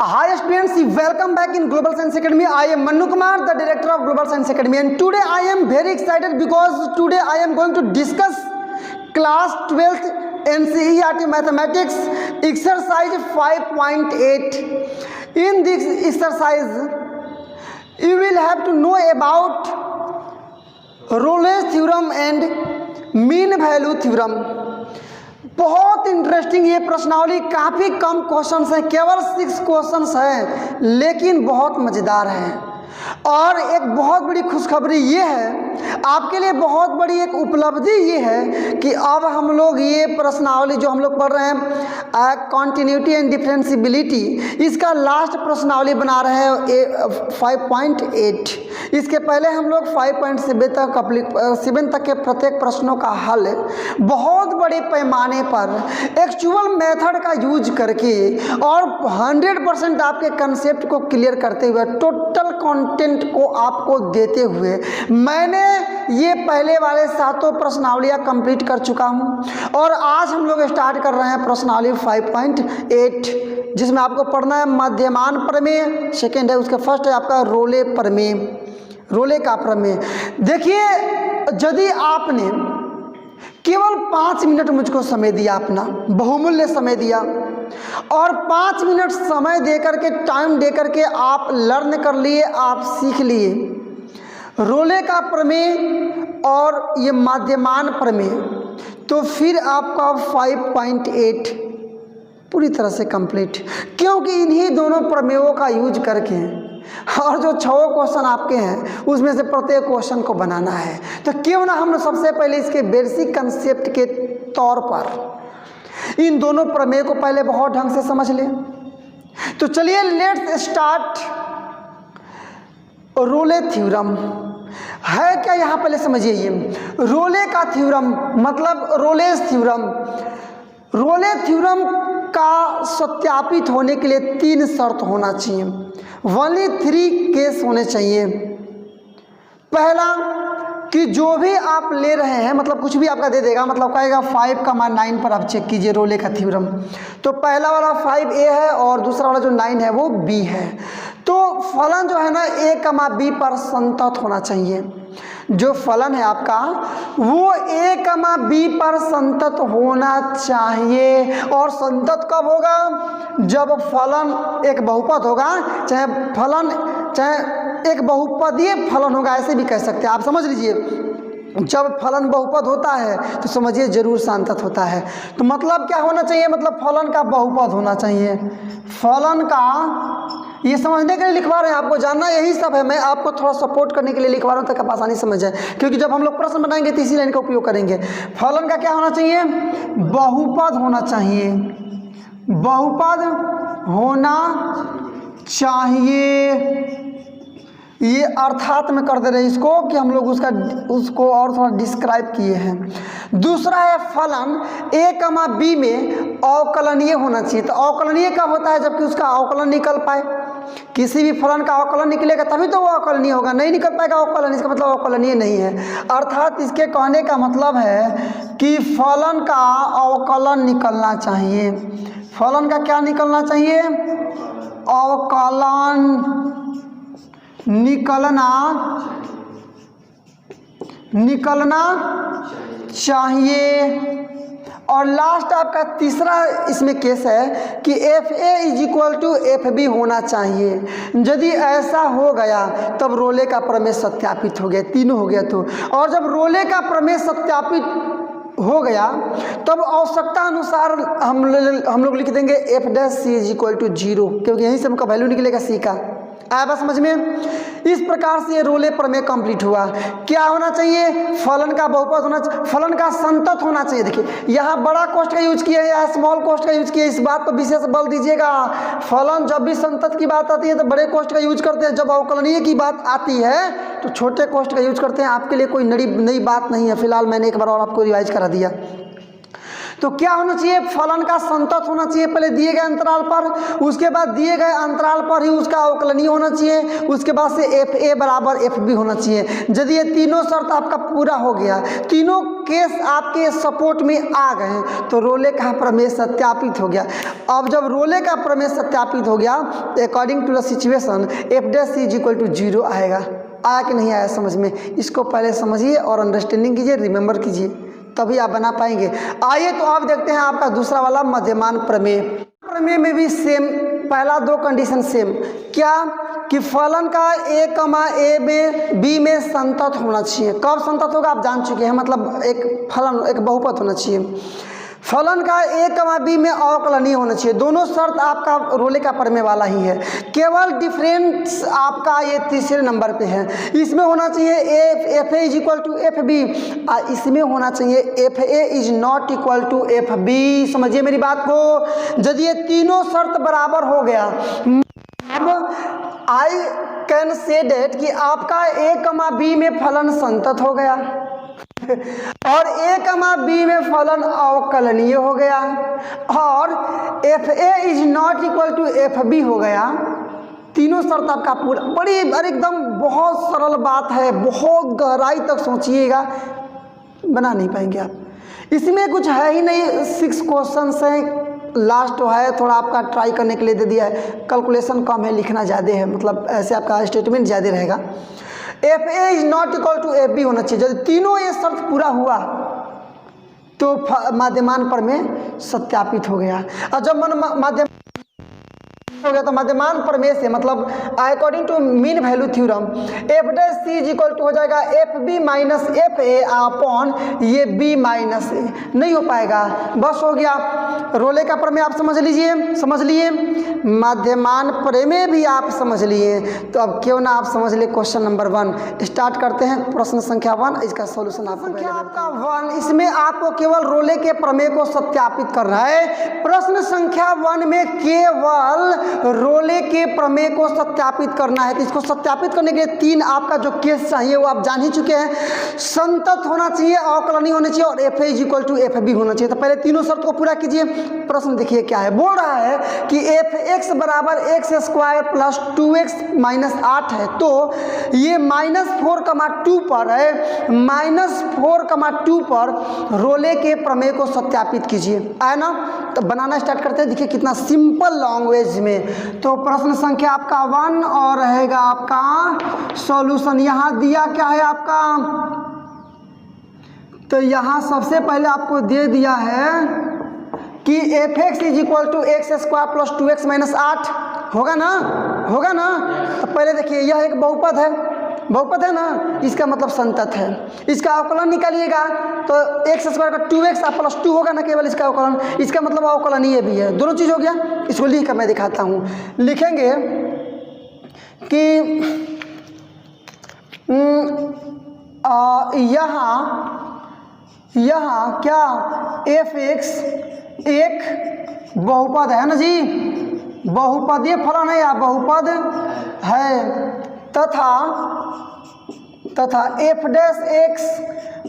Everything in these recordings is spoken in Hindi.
Hi students, welcome back in Global Science Academy. I am Manu Kumar, the director of Global Science Academy, and today I am very excited because today I am going to discuss class 12th NCERT Mathematics exercise 5.8. In this exercise, you will have to know about Rolle's theorem and mean value theorem. बहुत इंटरेस्टिंग ये प्रश्नावली, काफ़ी कम क्वेश्चंस हैं, केवल 6 क्वेश्चंस हैं, लेकिन बहुत मज़ेदार हैं। और एक बहुत बड़ी खुशखबरी ये है, आपके लिए बहुत बड़ी एक उपलब्धि ये है कि अब हम लोग ये प्रश्नावली जो हम लोग पढ़ रहे हैं कॉन्टिन्यूटी एंड डिफरेंशिबिलिटी, इसका लास्ट प्रश्नावली बना रहे हैं 5.8। इसके पहले हम लोग 5.7 तक के प्रत्येक प्रश्नों का हल बहुत बड़े पैमाने पर एक्चुअल मेथड का यूज करके और 100% आपके कंसेप्ट को क्लियर करते हुए, टोटल कंटेंट को आपको देते हुए मैंने ये पहले वाले 7 प्रश्नावलियाँ कंप्लीट कर चुका हूँ। और आज हम लोग स्टार्ट कर रहे हैं प्रश्नावली 5.8, जिसमें आपको पढ़ना है मध्यमान प्रमेय, सेकेंड है उसका, फर्स्ट है आपका रोले प्रमेय, रोले का प्रमेय। देखिए, यदि आपने केवल 5 मिनट मुझको समय दिया, अपना बहुमूल्य समय दिया, और 5 मिनट समय देकर के, टाइम देकर के आप लर्न कर लिए, आप सीख लिए रोले का प्रमेय और ये मध्यमान प्रमेय, तो फिर आपका 5.8 पूरी तरह से कंप्लीट, क्योंकि इन्हीं दोनों प्रमेयों का यूज करके और जो 6 क्वेश्चन आपके हैं उसमें से प्रत्येक क्वेश्चन को बनाना है। तो क्यों ना हम सबसे पहले इसके बेसिक कंसेप्ट के तौर पर इन दोनों प्रमेय को पहले बहुत ढंग से समझ लें। तो चलिए लेट्स स्टार्ट। रोले थ्योरम है क्या, यहाँ पहले समझिए। ये रोले का थ्योरम मतलब रोलेस थ्योरम। रोले थ्योरम का सत्यापित होने के लिए 3 शर्त होना चाहिए, ओनली 3 केस होने चाहिए। पहला कि जो भी आप ले रहे हैं, मतलब कुछ भी आपका दे देगा, मतलब कहेगा 5,9 पर आप चेक कीजिए रोले का थ्योरम, तो पहला वाला 5a है और दूसरा वाला जो 9 है वो b है। तो फलन जो है ना a, b पर संतत होना चाहिए। जो फलन है आपका वो a, b पर संतत होना चाहिए। और संतत कब होगा? जब फलन एक बहुपद होगा, चाहे एक बहुपदीय फलन होगा, ऐसे भी कह सकते हैं आप, समझ लीजिए। जब फलन बहुपद होता है तो समझिए जरूर संतत होता है। तो मतलब क्या होना चाहिए? मतलब फलन का बहुपद होना चाहिए। फलन का, ये समझने के लिए लिखवा रहे हैं, आपको जानना यही सब है, मैं आपको थोड़ा सपोर्ट करने के लिए लिखवा रहा हूँ ताकि आप आसानी समझ जाए, क्योंकि जब हम लोग प्रश्न बनाएंगे तो इसी लाइन का उपयोग करेंगे। फलन का क्या होना चाहिए? बहुपद होना चाहिए, बहुपद होना चाहिए। ये अर्थात में कर दे रहे हैं इसको कि हम लोग उसको और थोड़ा डिस्क्राइब किए हैं। दूसरा है फलन a, b में अवकलनीय होना चाहिए। तो अवकलनीय कब होता है? जबकि उसका अवकलन निकल पाए। किसी भी फलन का अवकलन निकलेगा तभी तो वो अवकलनीय होगा, नहीं निकल पाएगा अवकलन, इसका मतलब अवकलनीय नहीं है। अर्थात इसके कहने का मतलब है कि फलन का अवकलन निकलना चाहिए। फलन का क्या निकलना चाहिए? अवकलन निकलना चाहिए। और लास्ट आपका तीसरा इसमें केस है कि FA=FB होना चाहिए। यदि ऐसा हो गया तब रोले का प्रमेय सत्यापित हो गया, तीनों हो गया तो। और जब रोले का प्रमेय सत्यापित हो गया तब आवश्यकता अनुसार हम लोग लिख देंगे F'C=0, क्योंकि यहीं से हमका वैल्यू निकलेगा C का। आया बात समझ में? इस प्रकार से ये रोले प्रमेय कंप्लीट हुआ। क्या होना चाहिए? फलन का बहुपद होना चाहिए, फलन का संतत होना चाहिए। देखिए यहाँ बड़ा कोष्ठ का यूज किया है या स्मॉल कोष्ठ का यूज किया है, इस बात पर विशेष बल दीजिएगा। फलन जब भी संतत की बात आती है तो बड़े कोष्ठ का यूज करते हैं, जब अवकलनीय की बात आती है तो छोटे कोष्ठ का यूज करते हैं। आपके लिए कोई नई बात नहीं है, फिलहाल मैंने एक बार और आपको रिवाइज करा दिया। तो क्या होना चाहिए, फलन का संतत होना चाहिए पहले दिए गए अंतराल पर, उसके बाद दिए गए अंतराल पर ही उसका अवकलनीय होना चाहिए, उसके बाद से एफ ए बराबर एफ बी होना चाहिए। यदि ये तीनों शर्त आपका पूरा हो गया, तीनों केस आपके सपोर्ट में आ गए, तो रोले का प्रमेय सत्यापित हो गया। अब जब रोले का प्रमेय सत्यापित हो गया, according to the situation F dash is equal to 0 आएगा। आया कि नहीं आया समझ में? इसको पहले समझिए और अंडरस्टैंडिंग कीजिए, रिमेंबर कीजिए, तभी आप बना पाएंगे। आइए तो आप देखते हैं आपका दूसरा वाला मध्यमान प्रमेय। प्रमेय में भी सेम, पहला दो कंडीशन सेम, क्या कि फलन का ए कमा ए में बी में संतत होना चाहिए। कब संतत होगा आप जान चुके हैं, मतलब एक फलन एक बहुपद होना चाहिए। फलन का ए कमा बी में अवकलनीय होना चाहिए। दोनों शर्त आपका रोले का प्रमेय वाला ही है, केवल डिफरेंस आपका ये तीसरे नंबर पे है। इसमें होना चाहिए F A is equal to F B, इसमें होना चाहिए F A is not equal to F B. समझिए मेरी बात को, यदि ये तीनों शर्त बराबर हो गया, अब आई कैन से डेट कि आपका ए कमा बी में फलन संतत हो गया और ए कमा बी में फलन अवकलनीय हो गया और F A is not equal to F B हो गया। तीनों शर्त आपका पूरा, बड़ी एकदम बहुत सरल बात है, बहुत गहराई तक सोचिएगा, बना नहीं पाएंगे आप। इसमें कुछ है ही नहीं, 6 क्वेश्चन है, लास्ट है थोड़ा आपका ट्राई करने के लिए दे दिया है, कैलकुलेशन कम है, लिखना ज़्यादा है, मतलब ऐसे आपका स्टेटमेंट ज़्यादा रहेगा। F A is not equal to F B होना चाहिए। यदि तीनों ये शर्त पूरा हुआ तो माध्यमान प्रमेय सत्यापित हो गया। और जब माध्यम हो गया तो मध्यमान प्रमेय से मतलब according to mean value theorem F dash C is equal to हो जाएगा F B minus F A upon ये बी माइनस ए। नहीं हो पाएगा, बस हो गया। रोले का प्रमेय आप समझ लीजिए, समझ लिए, मध्यमान प्रमेय भी आप समझ लिए, तो अब क्यों ना आप समझ ले क्वेश्चन नंबर 1। स्टार्ट करते हैं प्रश्न संख्या 1, इसका सॉल्यूशन आपका 1। इसमें आपको केवल रोले के प्रमेय को सत्यापित करना है। प्रश्न संख्या 1 में केवल रोले के प्रमेय को सत्यापित करना है। तो इसको सत्यापित करने के लिए 3 आपका जो केस चाहिए वो आप जान ही चुके हैं। संतत होना चाहिए, अवकलनीय होना चाहिए और F A is equal to F B होना चाहिए। तो पहले तीनों शर्त को पूरा कीजिए। प्रश्न देखिए क्या है, बोल रहा है कि एफ एक्स बराबर x square plus 2x minus 8 है, तो ये -4,2 पर है, -4,2 पर रोले के प्रमेय को सत्यापित कीजिए। आया ना? तो बनाना स्टार्ट करते हैं। देखिए कितना सिंपल लैंग्वेज में। तो प्रश्न संख्या आपका 1 और रहेगा आपका सॉल्यूशन। यहाँ दिया क्या है आपका, तो यहाँ सबसे पहले आपको दे दिया है कि F x is equal to x square plus 2x minus 8 होगा ना, होगा ना। तो पहले देखिए यह एक बहुपद है, बहुपद है ना, इसका मतलब संतत है। इसका अवकलन निकालिएगा तो एक्स स्क्वायर का 2x प्लस 2 होगा ना, केवल इसका अवकलन, इसका मतलब अवकलनीय भी है। दोनों चीज़ हो गया। इसको लिख कर मैं दिखाता हूँ। लिखेंगे कि यहाँ क्या एफ एक्स एक बहुपद है ना जी, बहुपदीय फलन है या बहुपद है, तथा एफ डैश एक्स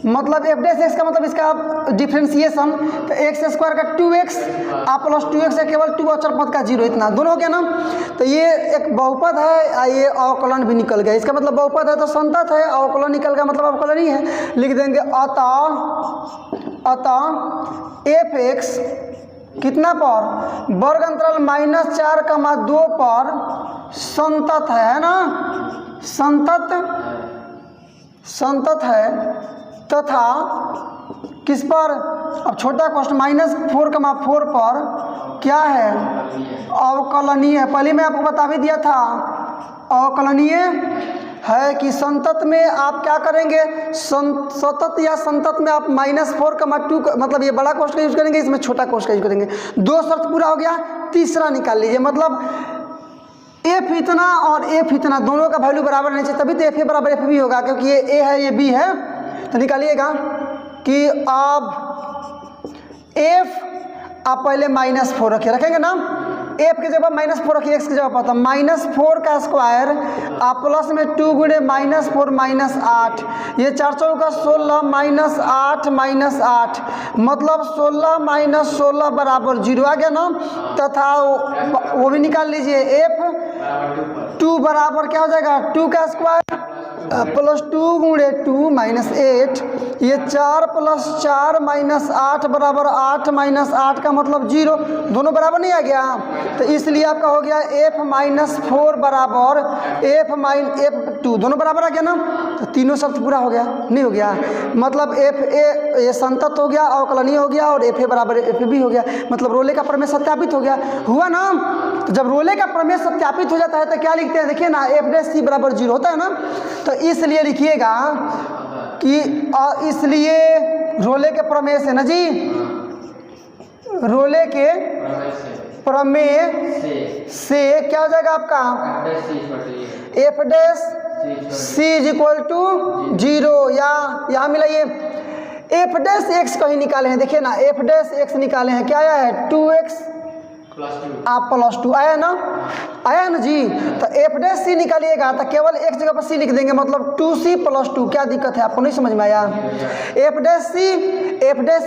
मतलब एफ डैश एक्स का मतलब इसका डिफ्रेंसिएशन, तो एक्स स्क्वायर का 2x प्लस 2x है, केवल 2 अचर पद का 0, इतना दोनों हो गया ना। तो ये एक बहुपद है, ये अवकलन भी निकल गया। इसका मतलब बहुपद है तो संतत है, अवकलन निकल गया मतलब अवकलन ही है। लिख देंगे अतः एफ एक्स कितना पर, वर्ग अंतराल -4,2 पर संतत है ना, संतत है, तथा किस पर, अब छोटा क्वेश्चन -4,4 पर क्या है, अवकलनीय है। पहले मैं आपको बता भी दिया था अवकलनीय है कि संतत में आप क्या करेंगे, सतत या संतत में आप -4,2 मतलब ये बड़ा कोष्ठ का यूज करेंगे, इसमें छोटा कोष्ठ का यूज करेंगे। 2 शर्त पूरा हो गया, तीसरा निकाल लीजिए। मतलब एफ इतना और एफ इतना दोनों का वैल्यू बराबर नहीं चाहिए, तभी तो एफ ए बराबर एफ बी होगा, क्योंकि ये ए है ये बी है। तो निकालिएगा कि अब एफ आप पहले -4 रखेंगे ना, एफ की जगह -4 रखिए, एक्स की जगह पर, तो -4 का स्क्वायर प्लस में 2 गुणे -4 -8, ये 4 चौका 16 -8 -8, मतलब 16 - 16 बराबर 0 आ गया ना। तथा वो भी निकाल लीजिए, F2 बराबर क्या हो जाएगा, 2 का स्क्वायर प्लस 2 गुणे 2 -8, ये 4 + 4 -8 बराबर 8 -8 का मतलब 0, दोनों बराबर नहीं आ गया। तो इसलिए आपका हो गया F-4 बराबर F2, दोनों बराबर आ गया ना। तो तीनों शर्त पूरा हो गया, नहीं हो गया, मतलब FA ये संतत हो गया, अवकलनीय हो गया, और FA बराबर FB हो गया, मतलब रोले का प्रमेय सत्यापित हो गया, हुआ ना। तो जब रोले का प्रमेय सत्यापित हो जाता है तो क्या लिखते हैं, देखिए ना, F' बराबर 0 होता है ना। तो इसलिए लिखिएगा कि इसलिए रोले के प्रमेय से ना जी, रोले के प्रमेय से क्या हो जाएगा आपका, F' = 0, या यहाँ मिलाइए F' कहीं निकाले हैं, देखिए ना, F' निकाले हैं, क्या आया है, 2x +2 आया ना, आया ना जी। तो F' निकालिएगा तो केवल एक जगह पर C लिख देंगे, मतलब 2C + 2, क्या दिक्कत है, आपको नहीं समझ में आया।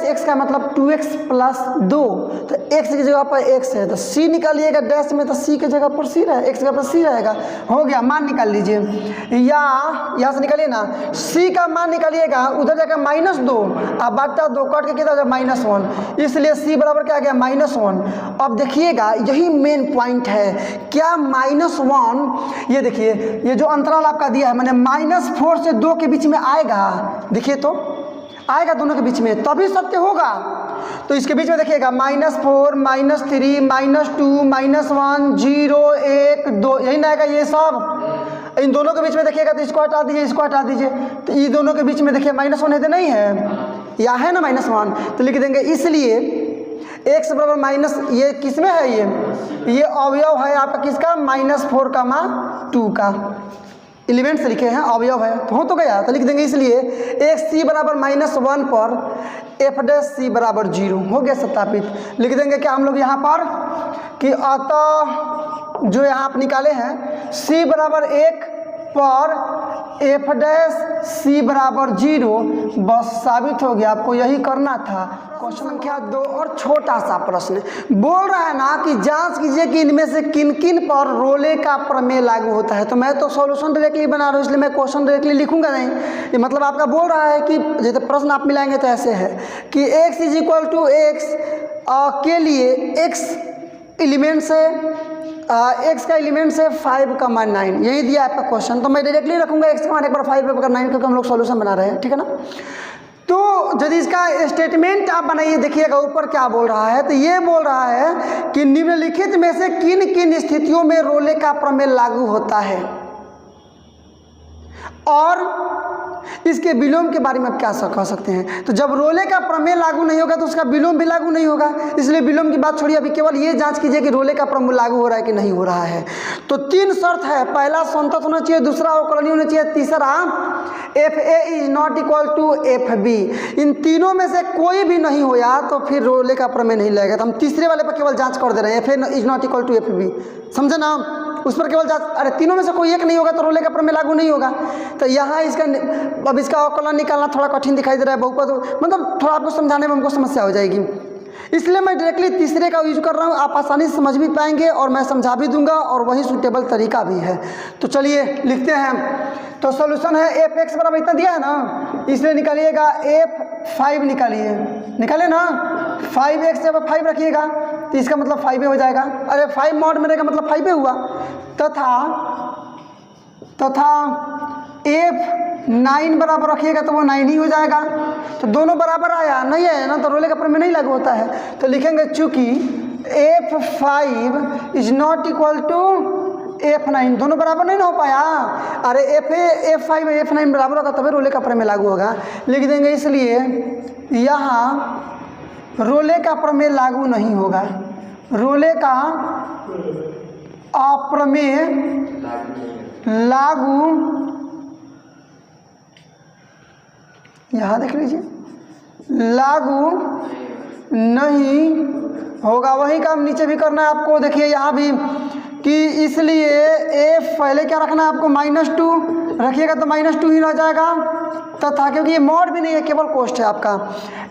F' का मतलब 2x + 2, तो x की जगह पर x है, तो C निकालिएगा डैश में, तो C की जगह पर C रहेगा, x की जगह पर C रहेगा, हो गया, मान निकाल लीजिए, या यहाँ से निकालिए ना, C का मान निकालिएगा, उधर जाकर -2, अब बटा 2 कट के कितना हो जाएगा, -1, इसलिए C बराबर क्या आ गया, -1। अब देखिएगा, यही मेन पॉइंट है, क्या -1, ये देखिए, ये जो अंतराल आपका दिया है, मैंने -4 से 2 के बीच में आएगा, देखिए तो आएगा दोनों के बीच में, तभी सत्य होगा। तो इसके बीच में देखिएगा -4 -3 -2 -1 0 1 2, यही ना आएगा, ये सब इन दोनों के बीच में देखिएगा, तो इसको हटा दीजिए, इसको हटा दीजिए, तो ये दोनों के बीच में देखिए -1 है, तो नहीं है, या है ना -1, तो लिख देंगे, इसलिए x बराबर माइनस, ये किस में है, ये अवयव है आपका किसका, -4 का मान 2 का, एलिमेंट से लिखे हैं, अवयव है, तो हो तो गया, तो लिख देंगे, इसलिए x c बराबर -1 पर F' बराबर 0 हो गया सत्यापित। लिख देंगे क्या हम लोग यहाँ पर कि अतः जो यहाँ आप निकाले हैं c बराबर 1 पर F' बराबर 0, बस साबित हो गया, आपको यही करना था। क्वेश्चन संख्या 2 और छोटा सा प्रश्न बोल रहा है ना कि जांच कीजिए कि इनमें से किन किन पर रोले का प्रमेय लागू होता है। तो मैं तो सॉल्यूशन डायरेक्टली बना रहा हूँ, इसलिए मैं क्वेश्चन डायरेक्टली लिखूंगा नहीं। ये मतलब आपका बोल रहा है कि जैसे प्रश्न आप मिलाएंगे तो ऐसे है कि x = x के लिए x एलिमेंट से x का एलिमेंट से 5 का मान 9, यही दिया आपका क्वेश्चन। तो मैं डायरेक्टली रखूंगा x का मान एक बार 5 का 9, क्योंकि हम लोग सॉल्यूशन बना रहे हैं, ठीक है ना। तो यदि इसका स्टेटमेंट आप बनाइए, देखिएगा ऊपर क्या बोल रहा है, तो ये बोल रहा है कि निम्नलिखित में से किन किन स्थितियों में रोले का प्रमेय लागू होता है, और इसके विलोम के बारे में आप क्या कह सकते हैं। तो जब रोले का प्रमेय लागू नहीं होगा तो उसका विलोम भी लागू नहीं होगा, इसलिए विलोम की बात छोड़िए, अभी केवल ये जांच कीजिए कि रोले का प्रमेय लागू हो रहा है कि नहीं हो रहा है। तो 3 शर्त है, पहला संतत होना चाहिए, दूसरा अवकलनीय होना चाहिए, तीसरा FA = FB। इन तीनों में से कोई भी नहीं होया तो फिर रोले का प्रमेय नहीं लगेगा। तो हम तीसरे वाले पर केवल जांच कर दे रहे हैं, FA = FB, समझे ना, उस पर केवल जांच। अरे तीनों में से कोई एक नहीं होगा तो रोले का प्रमेय लागू नहीं होगा। तो यहाँ इसका अब इसका अवकलन निकालना थोड़ा कठिन दिखाई दे रहा है, बहुपद मतलब थोड़ा आपको समझाने में हमको समस्या हो जाएगी, इसलिए मैं डायरेक्टली तीसरे का यूज कर रहा हूँ। आप आसानी से समझ भी पाएंगे और मैं समझा भी दूंगा, और वही सूटेबल तरीका भी है। तो चलिए लिखते हैं। तो सॉल्यूशन है F(x) बराबर इतना दिया है ना, इसलिए निकालिएगा F5 निकालिए, निकाले ना, 5x जब 5 रखिएगा तो इसका मतलब 5 हो जाएगा। अरे 5 मॉड में रहेगा मतलब 5 हुआ। तथा F9 बराबर रखिएगा तो वो 9 ही हो जाएगा। तो दोनों बराबर आया, नहीं आया ना तो रोले का प्रमेय नहीं लागू होता है। तो लिखेंगे चूंकि F5 = F9, दोनों बराबर नहीं ना हो पाया। अरे F5 F9 बराबर होगा तभी रोले का प्रमेय लागू होगा, लिख देंगे। इसलिए यहाँ रोले का प्रमेय लागू नहीं होगा, रोले का अप्रमेय लागू, यहाँ देख लीजिए, लागू नहीं होगा, वही काम नीचे भी करना है आपको। देखिए यहाँ भी कि इसलिए एफ पहले क्या रखना है आपको, -2 रखिएगा तो -2 ही रह जाएगा तथा, क्योंकि ये मॉड भी नहीं है, केवल कोष्ट है आपका।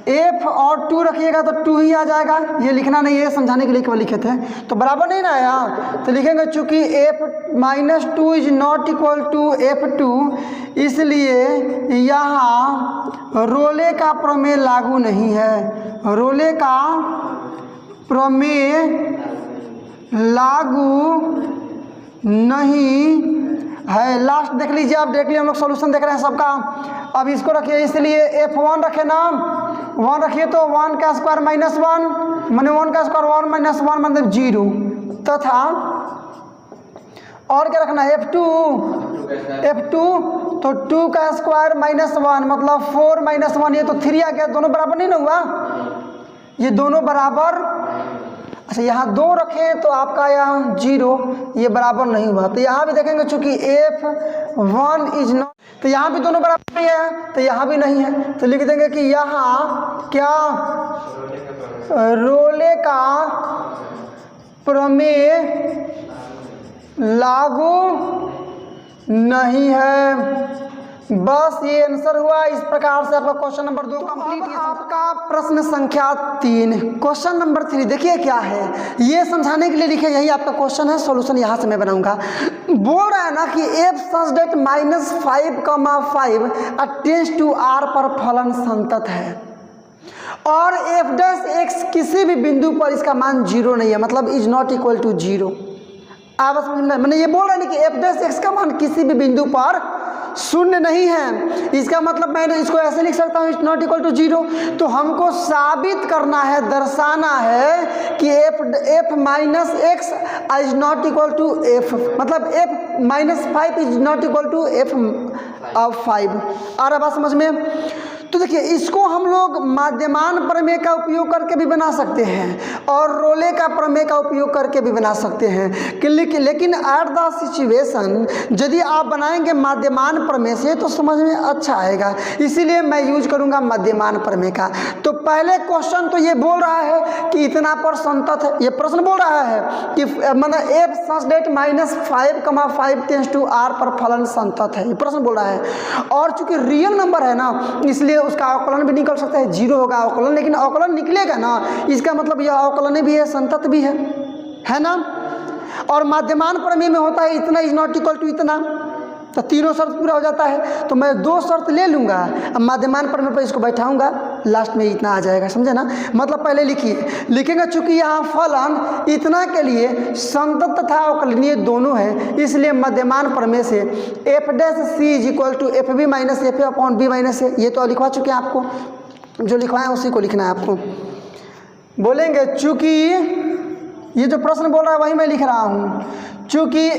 एफ और 2 रखिएगा तो 2 ही आ जाएगा, ये लिखना नहीं है, समझाने के लिए केवल लिखे थे, तो बराबर नहीं ना आया तो लिखेंगे चूँकि F -2 is not equal to F2, इसलिए यहाँ रोले का प्रमेय लागू नहीं है। रोले का प्रमेय लागू नहीं है। लास्ट देख लीजिए आप, देख लीजिए हम लोग सॉल्यूशन देख रहे हैं सबका। अब इसको रखिए, इसलिए F1 रखे ना, 1 रखिए तो 1 का स्क्वायर -1 माने 1 का स्क्वायर 1 -1 मतलब 0 तथा और क्या रखना है F2 तो 2 का स्क्वायर -1 मतलब 4 -1, ये तो 3 आ गया, दोनों बराबर नहीं ना हुआ, ये दोनों बराबर। अच्छा यहाँ 2 रखें तो आपका यहाँ 0, ये बराबर नहीं हुआ, तो यहाँ भी देखेंगे चूँकि F1 इज नॉट, तो यहाँ भी दोनों बराबर नहीं है, तो यहाँ भी नहीं है, तो लिख देंगे कि यहाँ क्या रोले का प्रमेय लागू नहीं है। बस ये आंसर हुआ। इस प्रकार से आपका क्वेश्चन नंबर 2 कंप्लीट। आपका प्रश्न संख्या 3, क्वेश्चन नंबर 3 देखिए क्या है, ये समझाने के लिए लिखे, यही आपका क्वेश्चन है, सॉल्यूशन यहाँ से मैं बनाऊंगा। बोल रहा है ना कि f such that -5,5 tends to r पर फलन संतत है और f' किसी भी बिंदु पर इसका मान 0 नहीं है, मतलब इज नॉट इक्वल टू 0। आप समझना, मैंने ये बोल रहा है कि f' का मान किसी भी बिंदु पर 0 नहीं है, इसका मतलब मैं इसको ऐसे लिख सकता हूँ, इज नॉट इक्वल टू 0। तो हमको साबित करना है, दर्शाना है कि f -x is not equal to f, मतलब f -5 is not equal to f5। आ रहा बात समझ में? तो देखिए इसको हम लोग माध्यमान प्रमेय का उपयोग करके भी बना सकते हैं और रोले का प्रमेय का उपयोग करके भी बना सकते हैं कि लेकिन एट द सिचुएशन यदि आप बनाएंगे माध्यमान प्रमेय से तो समझ में अच्छा आएगा, इसीलिए मैं यूज करूंगा माध्यमान प्रमेय का। तो पहले क्वेश्चन तो ये बोल रहा है कि इतना पर संतत है, ये प्रश्न बोल रहा है कि मतलब f such that -5,5 tends to r पर फलन संतत है, ये प्रश्न बोल रहा है। और चूंकि रियल नंबर है ना, इसलिए उसका अवकलन भी निकल सकता है, 0 होगा अवकलन, लेकिन अवकलन निकलेगा ना, इसका मतलब यह अवकलन भी है, संतत भी है ना। और माध्यमान प्रमेय में होता है इतना इज नॉट इक्वल टू इतना, तो तीनों शर्त पूरा हो जाता है। तो मैं 2 शर्त ले लूँगा, अब माध्यमान प्रमेय पर इसको बैठाऊंगा, लास्ट में इतना आ जाएगा, समझे ना। मतलब पहले लिखेंगे चूंकि यहाँ फलन इतना के लिए संतत तथा अवकलनीय दोनों है, इसलिए मध्यमान प्रमेय से f' is equal to fb - fa upon b - a, ये तो लिखवा चुके हैं आपको, जो लिखवाएं उसी को लिखना है आपको। बोलेंगे चूंकि ये जो प्रश्न बोल रहा है वही मैं लिख रहा हूँ, चूंकि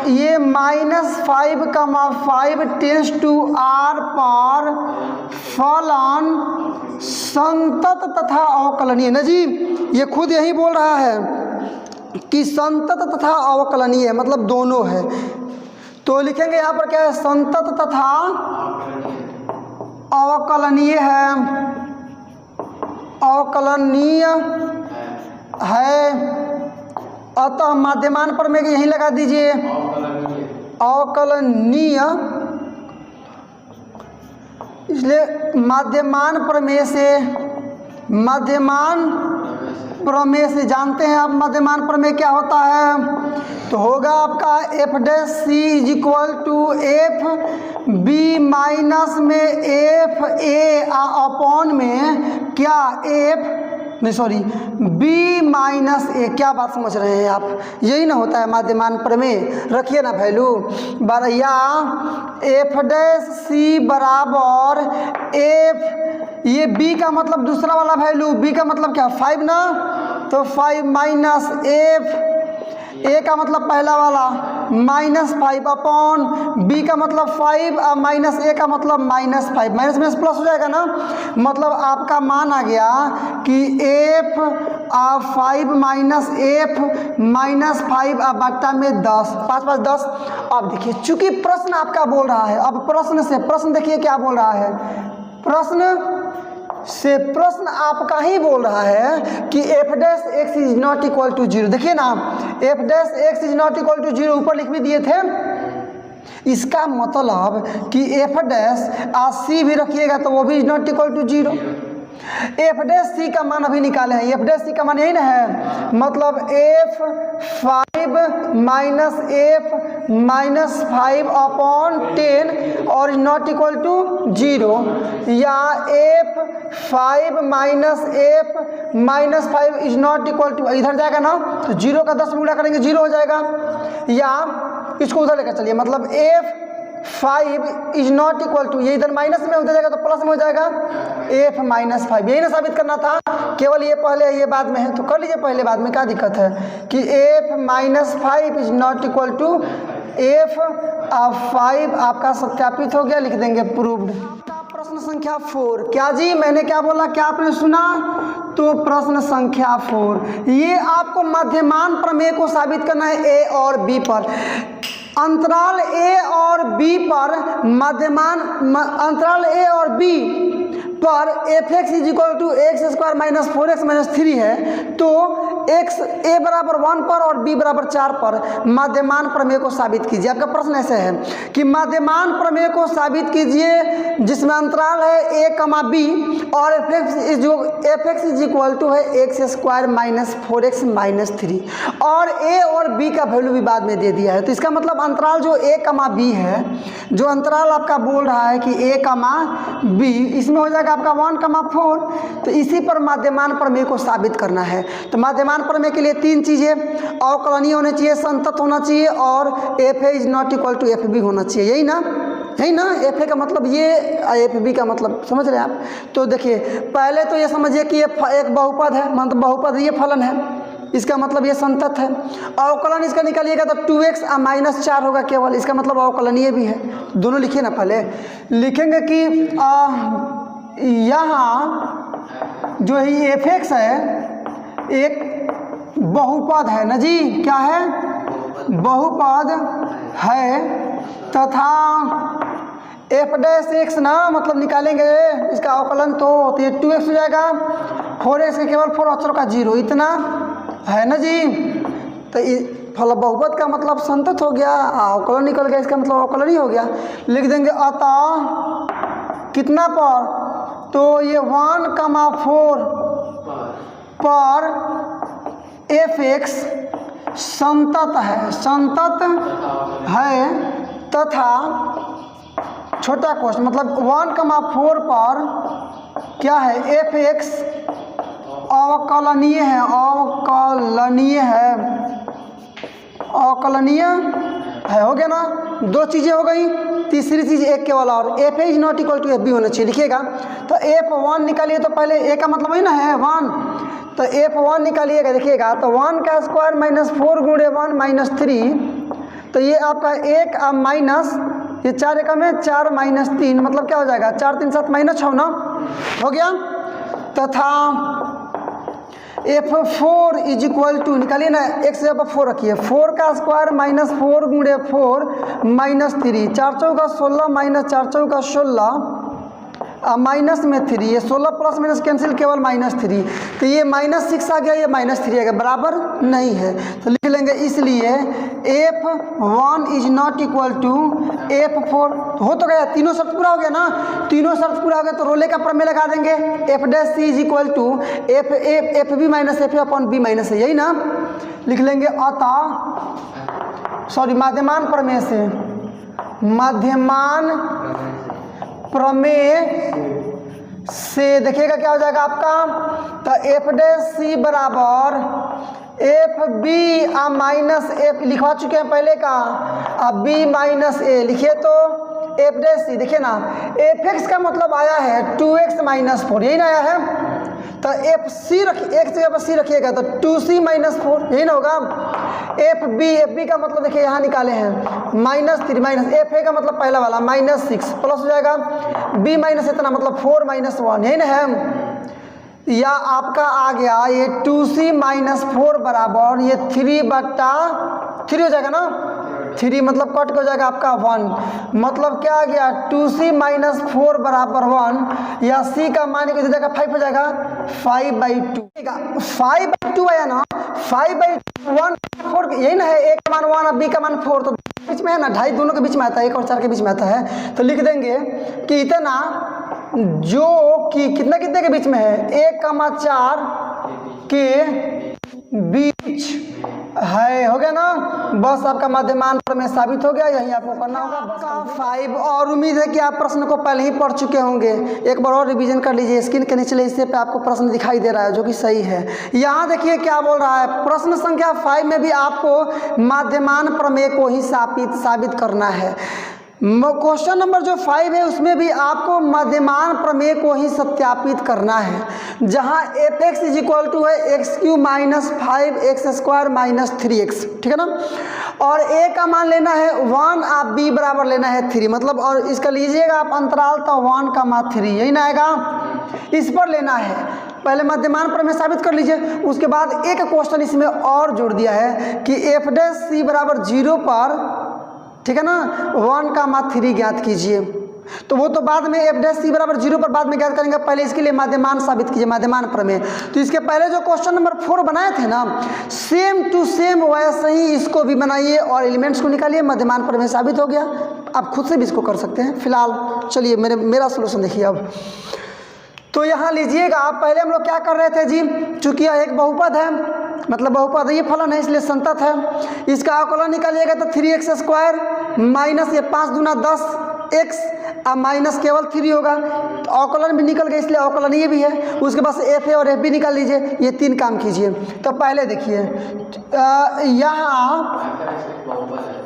ये -5,5 टेंड्स टू r पर फलन संतत तथा अवकलनीय ना जी, ये खुद यही बोल रहा है कि संतत तथा अवकलनीय मतलब दोनों है। तो लिखेंगे यहाँ पर क्या है, संतत तथा अवकलनीय है, अवकलनीय है, अतः माध्यमान प्रमेय यहीं लगा दीजिए, अवकलनीय। इसलिए माध्यमान प्रमेय से जानते हैं आप माध्यमान प्रमेय क्या होता है, तो होगा आपका f' is equal to f b minus में f a अपॉन में क्या b माइनस a। क्या बात समझ रहे हैं आप, यही ना होता है माध्यमान प्रमेय। रखिए ना वैल्यू या f' बराबर f, ये b का मतलब दूसरा वाला वैल्यू, b का मतलब क्या 5 ना, तो 5 माइनस f, a का मतलब पहला वाला -5 अपॉन b का मतलब 5 और माइनस a का मतलब -5, माइनस में प्लस हो जाएगा ना, मतलब आपका मान आ गया कि f 5 माइनस f -5 बट्टा में 10, 5 5 10। अब देखिए चूंकि प्रश्न आपका बोल रहा है, अब प्रश्न देखिए क्या बोल रहा है, प्रश्न से प्रश्न आपका ही बोल रहा है कि F dash x is not equal to zero. देखिए ना, F dash x is not equal to zero ऊपर लिख भी दिए थे। इसका मतलब कि एफ डैश आज सी भी रखिएगा तो वो भी is not equal to zero. F dash C का मान अभी निकाले हैं, एफ डैश सी का मान यही ना है, मतलब F 5 minus F minus 5 upon 10 और is not equal to zero, या F 5 minus F minus 5 is not equal to, इधर जाएगा ना तो जीरो का 10 गुणा करेंगे जीरो हो जाएगा, या इसको उधर लेकर चलिए, मतलब F 5 is not equal to, ये इधर माइनस में हो जाएगा तो प्लस में हो जाएगा एफ माइनस 5। यही ना साबित करना था, केवल ये पहले है ये बाद में है, तो कर लीजिए पहले बाद में, क्या दिक्कत है कि F minus 5 is not equal to F 5 आपका सत्यापित हो गया, लिख देंगे प्रूव्ड। प्रश्न संख्या 4, क्या जी मैंने क्या बोला, क्या आपने सुना? तो प्रश्न संख्या 4, ये आपको मध्यमान प्रमेय को साबित करना है ए और बी पर। अंतराल ए और बी पर मध्यमान, अंतराल ए और बी पर F x is equal to x square minus 4x minus 3 है, तो एक्स ए बराबर 1 पर और बी बराबर 4 पर मध्यमान प्रमेय को साबित कीजिए। आपका प्रश्न ऐसे है कि मध्यमान प्रमेय को साबित कीजिए जिसमें अंतराल है ए कमा बी और F x is equal to है X square minus 4x minus 3, और ए और बी का वैल्यू भी बाद में दे दिया है। तो इसका मतलब अंतराल जो ए कमा बी है, जो अंतराल आपका बोल रहा है कि ए कमा बी, इसमें हो जाएगा आपका 1,4। तो इसी पर मध्यमान प्रमेय को साबित करना है। तो मध्यमान प्रमेय के लिए 3 चीज़ें, अवकलनीय होने चाहिए, संतत होना चाहिए और F A is not equal to F B होना चाहिए। यही ना, यही ना, एफ ए का मतलब ये, एफ बी का मतलब समझ रहे हैं आप? तो देखिए पहले तो ये समझिए कि ये एक बहुपद है, मतलब बहुपद ये फलन है, इसका मतलब ये संतत है। अवकलन इसका निकालिएगा तो 2x माइनस 4 होगा केवल, इसका मतलब अवकलनीय भी है। दोनों लिखिए ना, पहले लिखेंगे कि यहाँ जो है एफ एक्स है एक बहुपद है ना जी, क्या है? बहुपद है, तथा एफ डैश एक्स ना मतलब निकालेंगे इसका अवकलन तो ये 2x हो जाएगा, 4x के केवल 4 अक्षरों का 0, इतना है ना जी। तो फल बहुपद का मतलब संतत हो गया, अवकलन निकल गया, इसका मतलब अवकलन ही हो गया। लिख देंगे अतः कितना पर, तो ये 1,4 पर एफ एक्स संतत है, संतत है, तथा छोटा क्वेश्चन मतलब 1,4 पर क्या है, एफ एक्स अवकलनीय है, अवकलनीय है, अवकलनीय है, हो गया ना। 2 चीज़ें हो गई, तीसरी चीज़ एक केवल और, F is not equal to F B होना चाहिए। लिखिएगा तो F1 निकालिए, तो पहले ए का मतलब ही ना है 1, तो F1 निकालिएगा, देखिएगा तो 1 का स्क्वायर माइनस 4 गुणे 1 माइनस 3, तो ये आपका 1 माइनस ये 4 एकम में 4 माइनस 3 मतलब क्या हो जाएगा, 4 3 7 माइनस 6 ना, हो गया। तथा F4 इज इक्वल टू निकालिए ना, एक से जब 4 रखिए, 4 का स्क्वायर माइनस 4 गुणे 4 माइनस 3, 4 चौका 16 माइनस 4 चौका 16 माइनस में 3, ये 16 प्लस माइनस कैंसिल केवल माइनस 3, तो ये -6 आ गया, ये -3 आ गया, बराबर नहीं है। तो लिख लेंगे इसलिए F1 is not equal to F4। हो तो गया, तीनों शर्त पूरा हो गया ना, तीनों शर्त पूरा हो गया तो रोले का प्रमेय लगा देंगे, F dash C is equal to F B minus F A upon B minus A, यही ना। लिख लेंगे अतः सॉरी मध्यमान प्रमेय से, मध्यमान प्रमेय से देखिएगा क्या हो जाएगा आपका, तो एफ डैश सी बराबर एफ बी माइनस एफ लिखवा चुके हैं पहले का, अब बी माइनस ए लिखिए, तो एफ डैश सी देखिए ना, एफ एक्स का मतलब आया है 2x माइनस 4, यही ना आया है, तो एफ सी रखिए, एक जगह पर सी रखिएगा तो 2c माइनस 4, यही ना होगा। एफ बी का मतलब देखिए यहाँ निकाले हैं -3 माइनस, एफ ए का मतलब पहला वाला -6 प्लस हो जाएगा, बी माइनस इतना मतलब 4 माइनस 1, यही ना है। या आपका आ गया ये 2c माइनस 4 बराबर ये 3/3 हो जाएगा ना, 3 मतलब कट हो जाएगा आपका 1, मतलब क्या आ गया 2c माइनस 4 बराबर 1, या c का मान कितना जाएगा 5 हो जाएगा 5/2। 5/2 आया ना, 5/1 4 यही ना है, a का मान 1 और b का मान 4, तो बीच में है ना, 2.5 दोनों के बीच में आता है, 1 और 4 के बीच में आता है। तो लिख देंगे कि इतना जो कि कितने के बीच में है, 1,4 के बीच है, हो गया ना। बस आपका मध्यमान प्रमेय साबित हो गया, यही आपको करना होगा आपका 5। और उम्मीद है कि आप प्रश्न को पहले ही पढ़ चुके होंगे, एक बार और रिवीजन कर लीजिए। स्क्रीन के निचले हिस्से पे आपको प्रश्न दिखाई दे रहा है जो कि सही है। यहाँ देखिए क्या बोल रहा है, प्रश्न संख्या 5 में भी आपको मध्यमान प्रमेय को ही साबित करना है। क्वेश्चन नंबर जो 5 है उसमें भी आपको मध्यमान प्रमेय को ही सत्यापित करना है, जहां f(x) है x³ minus 5x² minus 3x, ठीक है ना। और a का मान लेना है 1 और b बराबर लेना है 3, मतलब और इसका लीजिएगा आप अंतराल तो 1,3 यही ना आएगा, इस पर लेना है। पहले मध्यमान प्रमेय साबित कर लीजिए, उसके बाद एक क्वेश्चन इसमें और जोड़ दिया है कि f' बराबर 0 पर, ठीक है ना, 1,3 ज्ञात कीजिए। तो वो तो बाद में f' बराबर 0 पर बाद में ज्ञात करेंगे, पहले इसके लिए मध्यमान साबित कीजिए, मध्यमान प्रमेय। तो इसके पहले जो क्वेश्चन नंबर 4 बनाए थे ना, सेम टू सेम वैसे ही इसको भी बनाइए और एलिमेंट्स को निकालिए, मध्यमान प्रमेय साबित हो गया। आप खुद से भी इसको कर सकते हैं। फिलहाल चलिए मेरा सोल्यूशन देखिए अब। तो यहाँ लीजिएगा आप, पहले हम लोग क्या कर रहे थे जी, चूंकि यह एक बहुपद है, मतलब बहुपद ये फलन है इसलिए संतत है, इसका अवकलन निकालिएगा तो 3x² माइनस ये 5 दूना 10x अब माइनस केवल 3 होगा, तो अवकलन भी निकल गया इसलिए अवकलन ये भी है। उसके बाद से f और f भी निकाल लीजिए, ये 3 काम कीजिए। तो पहले देखिए यहाँ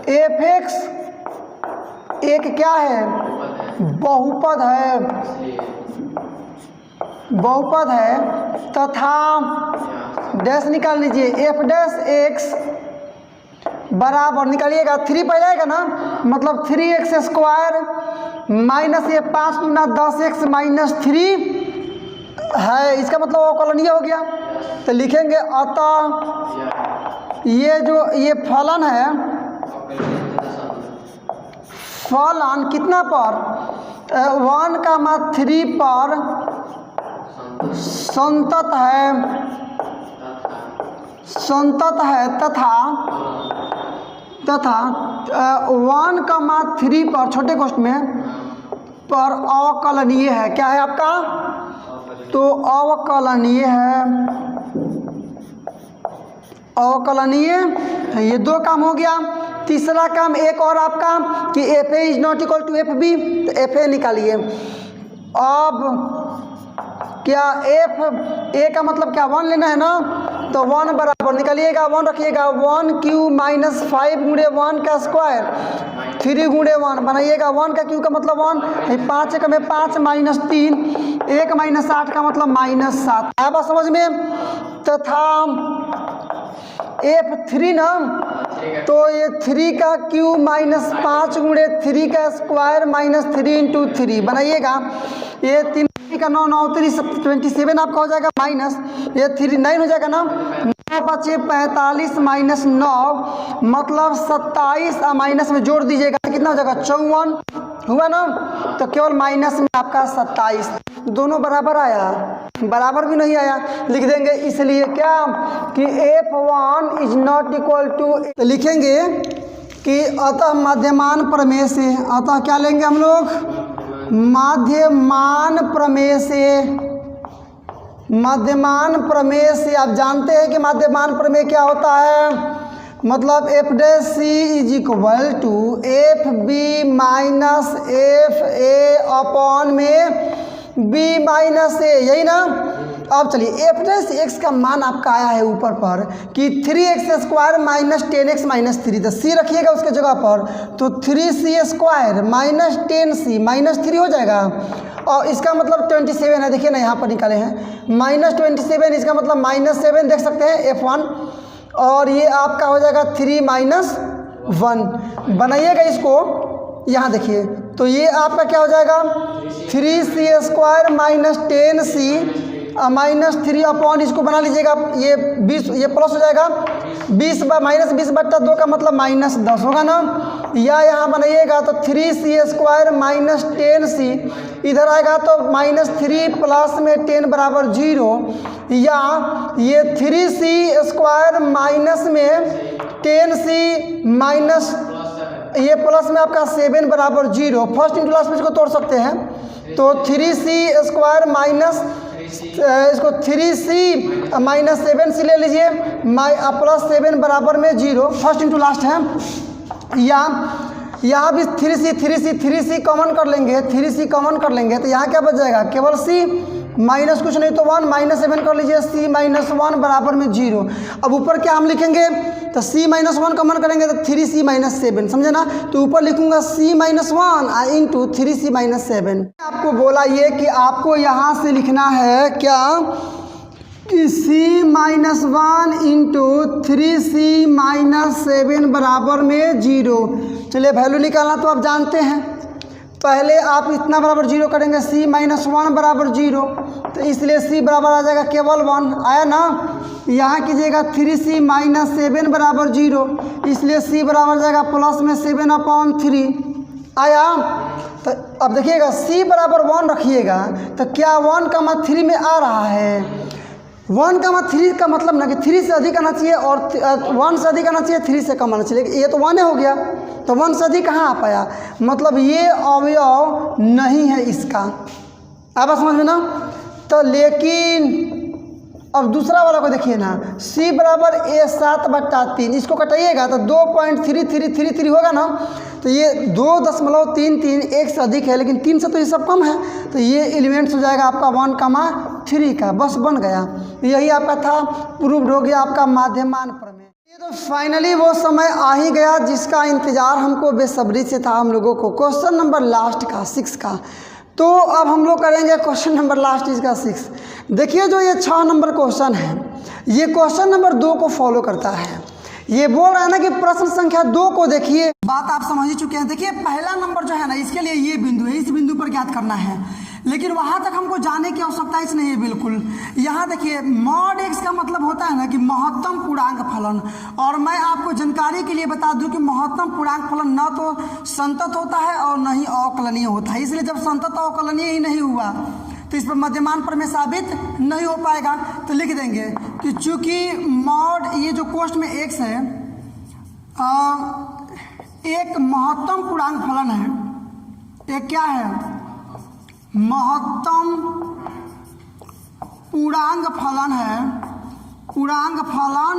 f(x) एक क्या है, बहुपद है तथा डैश निकाल लीजिए, f' बराबर निकालिएगा 3 पहले आएगा ना, मतलब 3x² माइनस ये 5 दूना 10x माइनस 3 है, इसका मतलब अवकलन ये हो गया। तो लिखेंगे अतः ये जो ये फलन है, फलन कितना पर 1,3 पर संतत है तथा 1,3 पर छोटे कोष्ठ में पर अवकलनीय है। क्या है आपका, तो अवकलनीय है, अवकलनीय ये 2 काम हो गया। तीसरा काम एक और आपका कि fa is not equal to fb, तो fa निकालिए। अब क्या a का मतलब क्या 1 लेना है ना, तो 1 बराबर निकालिएगा 1 रखिएगा 1³ माइनस 5 गुणे 1 का स्क्वायर 3 गुणे 1 बनाइएगा, 1 का क्यू का मतलब 1, 5 एक में 5 माइनस 3, 1 माइनस 8 का मतलब माइनस 7। आया बात समझ में। तथा f3 ना, तो ये 3 का क्यू माइनस 5 गुणे 3 का स्क्वायर माइनस 3 इंटू 3 बनाइएगा, ये 3 का 9 9 3 27 आपका हो जाएगा, माइनस ये 3 9 हो जाएगा ना, 9 5 45 माइनस 9 मतलब 27, माइनस में जोड़ दीजिएगा कितना हो जाएगा 54 हुआ ना। तो केवल माइनस में आपका 27, दोनों बराबर आया, बराबर भी नहीं आया, लिख देंगे इसलिए क्या कि f1 is not equal to, तो लिखेंगे कि अतः मध्यमान प्रमेय से, अतः क्या लेंगे हम लोग, मध्यमान प्रमेय से आप जानते हैं कि मध्यमान प्रमेय क्या होता है, मतलब f' is equal to fb minus fa upon में b माइनस a, यही ना। अब चलिए f' का मान आपका आया है ऊपर पर कि 3x² माइनस 10x माइनस 3, तो c रखिएगा उसके जगह पर, तो 3c² माइनस 10c माइनस 3 हो जाएगा। और इसका मतलब 27 है, देखिए ना यहाँ पर निकाले हैं माइनस 27, इसका मतलब माइनस 7 देख सकते हैं f1, और ये आपका हो जाएगा 3 माइनस 1 बनाइएगा इसको, यहाँ देखिए तो ये आपका क्या हो जाएगा 3c² minus 10c minus 3 upon इसको बना लीजिएगा, ये 20 ये प्लस हो जाएगा -20/2 का मतलब -10 होगा ना। या यहाँ बनाइएगा तो 3c² माइनस 10c, इधर आएगा तो -3 प्लस में 10 बराबर 0। या ये 3c² माइनस में 10c माइनस ये प्लस में आपका 7 बराबर 0। फर्स्ट इंटू लास्ट में इसको तोड़ सकते हैं, तो 3c² माइनस इसको 3c माइनस 7c ले लीजिए, प्लस 7 बराबर में 0। फर्स्ट इंटू लास्ट है। या यहाँ भी 3c कॉमन कर लेंगे, 3c कॉमन कर लेंगे तो यहाँ क्या बच जाएगा, केवल c माइनस कुछ नहीं तो 1, -7 कर लीजिए, c - 1 बराबर में 0। अब ऊपर क्या हम लिखेंगे, तो c - 1 कॉमन करेंगे तो 3c - 7, समझे ना। तो ऊपर लिखूंगा c - 1 इंटू 3c - 7। आपको बोला ये कि आपको यहाँ से लिखना है क्या कि c - 1 इंटू 3c - 7 बराबर में 0। चलिए वैल्यू निकालना तो आप जानते हैं, पहले आप इतना बराबर 0 करेंगे, c - 1 बराबर 0, तो इसलिए c बराबर आ जाएगा केवल 1, आया ना। यहाँ कीजिएगा 3c - 7 बराबर 0, इसलिए c बराबर जाएगा प्लस में 7/3, आया। तो अब देखिएगा c बराबर 1 रखिएगा तो क्या 1,3 में आ रहा है, 1,3 का मतलब ना कि 3 से अधिक आना चाहिए और 1 से अधिक आना चाहिए, 3 से कम आना चाहिए, ये तो 1 हो गया, तो 1 से अधिक कहाँ आ पाया, मतलब ये अवयव नहीं है इसका। अब समझ में ना। तो लेकिन अब दूसरा वाला को देखिए ना, c बराबर a7/3, इसको कटाइएगा तो 2.3333 होगा ना। तो ये 2.33 1 से अधिक है, लेकिन 3 से तो ये सब कम है, तो ये एलिमेंट्स हो जाएगा आपका 1,3 का, बस बन गया। यही आपका था, प्रूव्ड हो गया आपका माध्यमान प्रमेय। ये तो फाइनली वो समय आ ही गया जिसका इंतजार हमको बेसब्री से था हम लोगों को। क्वेश्चन नंबर लास्ट का 6 का, तो अब हम लोग करेंगे क्वेश्चन नंबर लास्ट इसका 6। देखिए जो ये 6 नंबर क्वेश्चन है, ये क्वेश्चन नंबर 2 को फॉलो करता है। ये बोल रहा है ना कि प्रश्न संख्या 2 को देखिए, बात आप समझ ही चुके हैं। देखिए पहला नंबर जो है ना, इसके लिए ये बिंदु है, इस बिंदु पर ज्ञात करना है, लेकिन वहां तक हमको जाने की आवश्यकता इस नहीं है बिल्कुल। यहाँ देखिए मॉड x का मतलब होता है ना कि महत्तम पूर्णांक फलन, और मैं आपको जानकारी के लिए बता दूं कि महत्तम पूर्णांक फलन न तो संतत होता है और न ही अवकलनीय होता है। इसलिए जब संतत अवकलनीय ही नहीं हुआ तो इस पर मध्यमान प्रमेय साबित नहीं हो पाएगा। तो लिख देंगे कि चूंकि मॉड ये जो कोष्ठ में x है एक महत्तम पूर्णांक फलन है, एक क्या है, महत्तम पूर्णांक फलन है, पूर्णांक फलन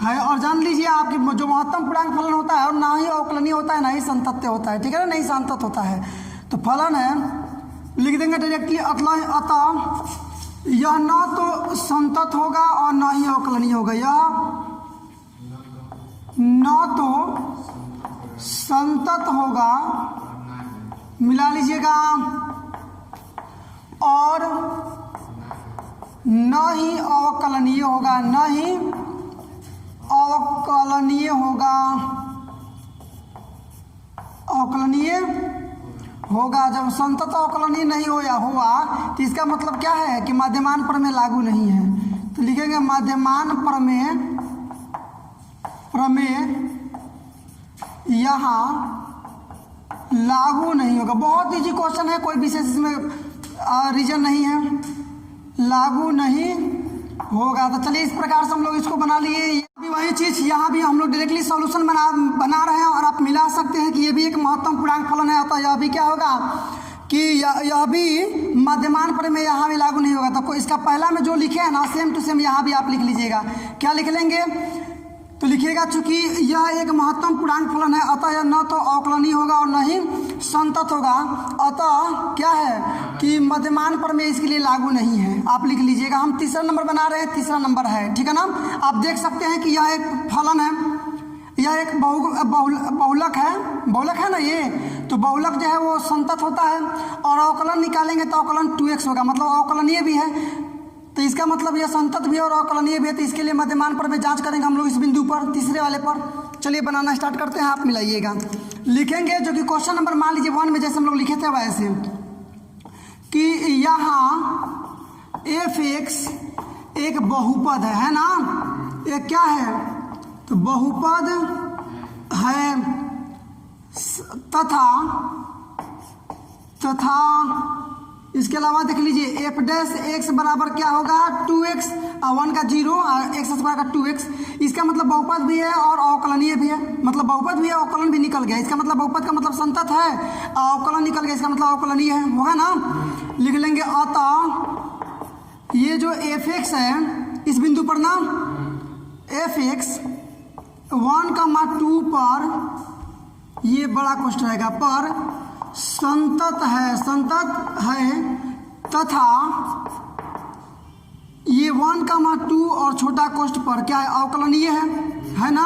है। और जान लीजिए आपकी जो महत्तम पूर्णांक फलन होता है और ना ही अवकलनीय होता है ना ही संतत्य होता है, ठीक है ना, नहीं संतत होता है। तो फलन है, लिख देंगे डायरेक्टली, अतः यह ना तो संतत होगा और ना ही अवकलनीय होगा, यह ना तो संतत होगा, मिला लीजिएगा, और न ही अवकलनीय होगा, न ही अवकलनीय होगा, अवकलनीय होगा। जब संतत अवकलनीय नहीं हुआ तो इसका मतलब क्या है कि मध्यमान प्रमेय लागू नहीं है। तो लिखेंगे मध्यमान प्रमेय यहाँ लागू नहीं होगा। बहुत इजी क्वेश्चन है, कोई विशेष इसमें रीजन नहीं है, लागू नहीं होगा। तो चलिए इस प्रकार से हम लोग इसको बना लिए। अभी वही चीज़ यहाँ भी हम लोग डायरेक्टली सॉल्यूशन बना रहे हैं, और आप मिला सकते हैं कि ये भी एक महत्तम पूर्णांक फलन है, अतः यह भी क्या होगा कि यह भी मध्यमान प्रमेय यहाँ भी लागू नहीं होगा। तो इसका पहला में जो लिखे हैं ना, सेम टू सेम यहाँ भी आप लिख लीजिएगा। क्या लिख लेंगे, तो लिखिएगा चूंकि यह एक महत्तम पूर्णांक फलन है, अतः यह न तो अवकलनीय होगा और न ही संतत होगा, अतः क्या है कि मध्यमान प्रमेय इसके लिए लागू नहीं है। आप लिख लीजिएगा। हम तीसरा नंबर बना रहे हैं, तीसरा नंबर है, ठीक है ना। आप देख सकते हैं कि यह एक फलन है, यह एक बहुलक है ना ये, तो बहुलक जो है वो संतत होता है, और अवकलन निकालेंगे तो अवकलन 2x होगा, मतलब अवकलनीय भी है। तो इसका मतलब यह संतत भी है और अवकलनीय भी है। तो इसके लिए मध्यमान प्रमेय जांच करेंगे हम लोग इस बिंदु पर, तीसरे वाले पर। चलिए बनाना स्टार्ट करते हैं, आप मिलाइएगा। लिखेंगे जो कि क्वेश्चन नंबर मान लीजिए 1 में जैसे हम लोग लिखे थे वैसे, कि यहाँ f(x) एक बहुपद है ना, ये क्या है, तो बहुपद है तथा इसके अलावा देख लीजिए एफ डैश एक्स बराबर क्या होगा 2x, 1 का 0 एक्स बराबर का 2x। इसका मतलब बहुपद भी है और अवकलनीय भी है, मतलब बहुपद भी है अवकलन भी निकल गया। इसका मतलब बहुपद का मतलब संतत है, अवकलन निकल गया, इसका मतलब अवकलनीय है, होगा ना। लिख लेंगे अतः ये जो एफ एक्स है इस बिंदु पर ना एफ एक्स 1,2 पर ये बड़ा कोष्ठ रहेगा पर संतत है तथा ये 1,2 और छोटा कोष्ठ पर क्या है अवकलनीय है ना,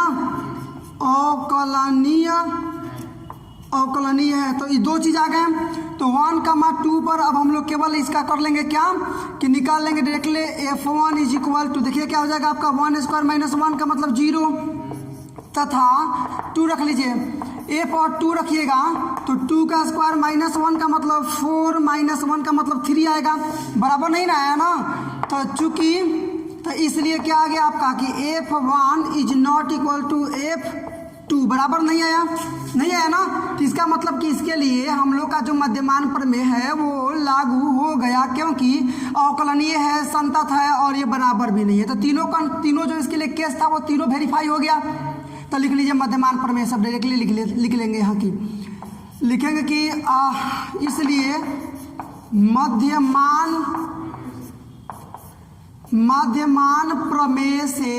अवकलनीय है। तो ये दो चीज आ गए। तो 1,2 पर अब हम लोग केवल इसका कर लेंगे क्या कि निकाल लेंगे directly f1 is equal to, देखिए क्या हो जाएगा आपका 1 स्क्वायर माइनस 1 का मतलब 0 तथा 2 रख लीजिए, f और 2 रखिएगा तो 2 का स्क्वायर माइनस 1 का मतलब 4 माइनस 1 का मतलब 3 आएगा, बराबर नहीं ना आया ना। तो चूंकि तो इसलिए क्या आ गया आपका कि f1 is not equal to f2, बराबर नहीं आया ना। तो इसका मतलब कि इसके लिए हम लोग का जो मध्यमान प्रमेय है वो लागू हो गया, क्योंकि अवकलनीय है, संतत है और ये बराबर भी नहीं है। तो तीनों जो इसके लिए केस था वो तीनों वेरीफाई हो गया। तो लिख लीजिए मध्यमान प्रमेय सब डायरेक्टली लिख लेंगे यहाँ की, लिखेंगे कि इसलिए मध्यमान प्रमेय से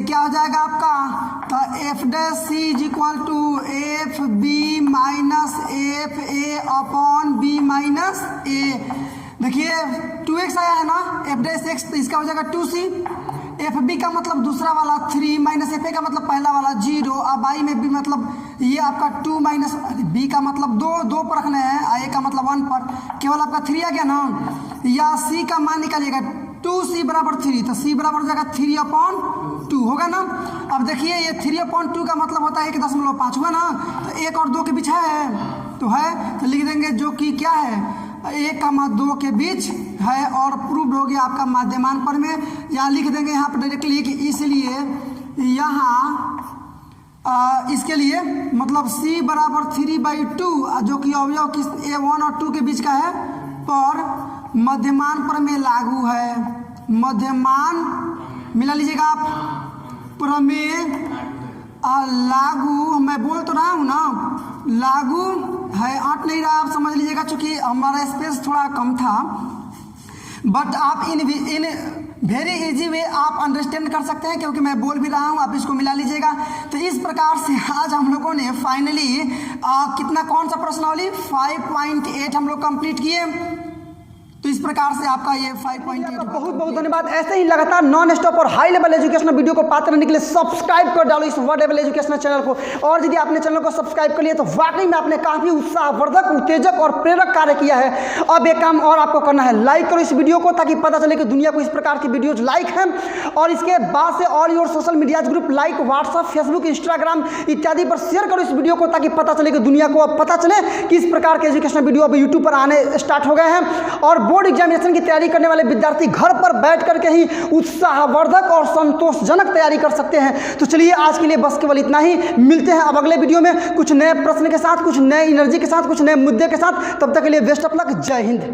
क्या हो जाएगा आपका, तो F dash C is equal to F B minus F A upon B minus A. देखिए 2x आया है ना, एफ डैश एक्स, तो इसका हो जाएगा 2c, एफ बी का मतलब दूसरा वाला 3 माइनस एफ ए का मतलब पहला वाला 0, अब आई में भी मतलब ये आपका 2 माइनस बी का मतलब 2 पर रखना है, आई का मतलब 1 पर, केवल आपका 3 आ गया ना। या सी का मान निकालिएगा 2c बराबर 3, तो c बराबर हो जाएगा 3/2 होगा ना। अब देखिए ये 3/2 का मतलब होता है 1.5 हुआ ना, तो 1 और 2 के बीच है तो लिख देंगे जो कि क्या है 1,2 के बीच है और प्रूव्ड हो गया आपका मध्यमान प्रमेय। यहाँ लिख देंगे यहाँ पर डायरेक्टली कि इसलिए यहाँ इसके लिए मतलब c बराबर 3/2 जो कि अवयव किस a1 और 2 के बीच का है पर मध्यमान प्रमेय लागू है। मध्यमान मिला लीजिएगा आप, प्रमेय लागू, मैं बोल तो रहा हूँ ना, लागू है, आंट नहीं रहा, आप समझ लीजिएगा, चूंकि हमारा स्पेस थोड़ा कम था, बट आप इन वेरी इजी वे आप अंडरस्टैंड कर सकते हैं, क्योंकि मैं बोल भी रहा हूँ, आप इसको मिला लीजिएगा। तो इस प्रकार से आज हम लोगों ने फाइनली कितना कौन सा प्रश्नावली 5.8 हम लोग कंप्लीट किए। तो इस प्रकार से आपका ये 5.8 बहुत बहुत धन्यवाद। ऐसे ही लगातार नॉन स्टॉप और हाई लेवल एजुकेशनल वीडियो को पाते रहने के लिए सब्सक्राइब कर डालो इस वर्ड लेवल एजुकेशनल चैनल को। और यदि आपने चैनल को सब्सक्राइब कर लिया तो वाकई में आपने काफी उत्साहवर्धक, उत्तेजक और प्रेरक कार्य किया है। अब एक काम और आपको करना है, लाइक करो इस वीडियो को ताकि पता चले कि दुनिया को इस प्रकार की वीडियोज लाइक हैं। और इसके बाद से all your social media group like WhatsApp, Facebook, Instagram इत्यादि पर शेयर करो इस वीडियो को ताकि पता चले कि दुनिया को अब पता चले कि इस प्रकार के एजुकेशनल वीडियो अब यूट्यूब पर आने स्टार्ट हो गए हैं। और बोर्ड एग्जामिनेशन की तैयारी करने वाले विद्यार्थी घर पर बैठ करके ही उत्साहवर्धक और संतोषजनक तैयारी कर सकते हैं। तो चलिए आज के लिए बस केवल इतना ही, मिलते हैं अब अगले वीडियो में कुछ नए प्रश्न के साथ, कुछ नए एनर्जी के साथ, कुछ नए मुद्दे के साथ। तब तक के लिए बेस्ट ऑफ लक, जय हिंद।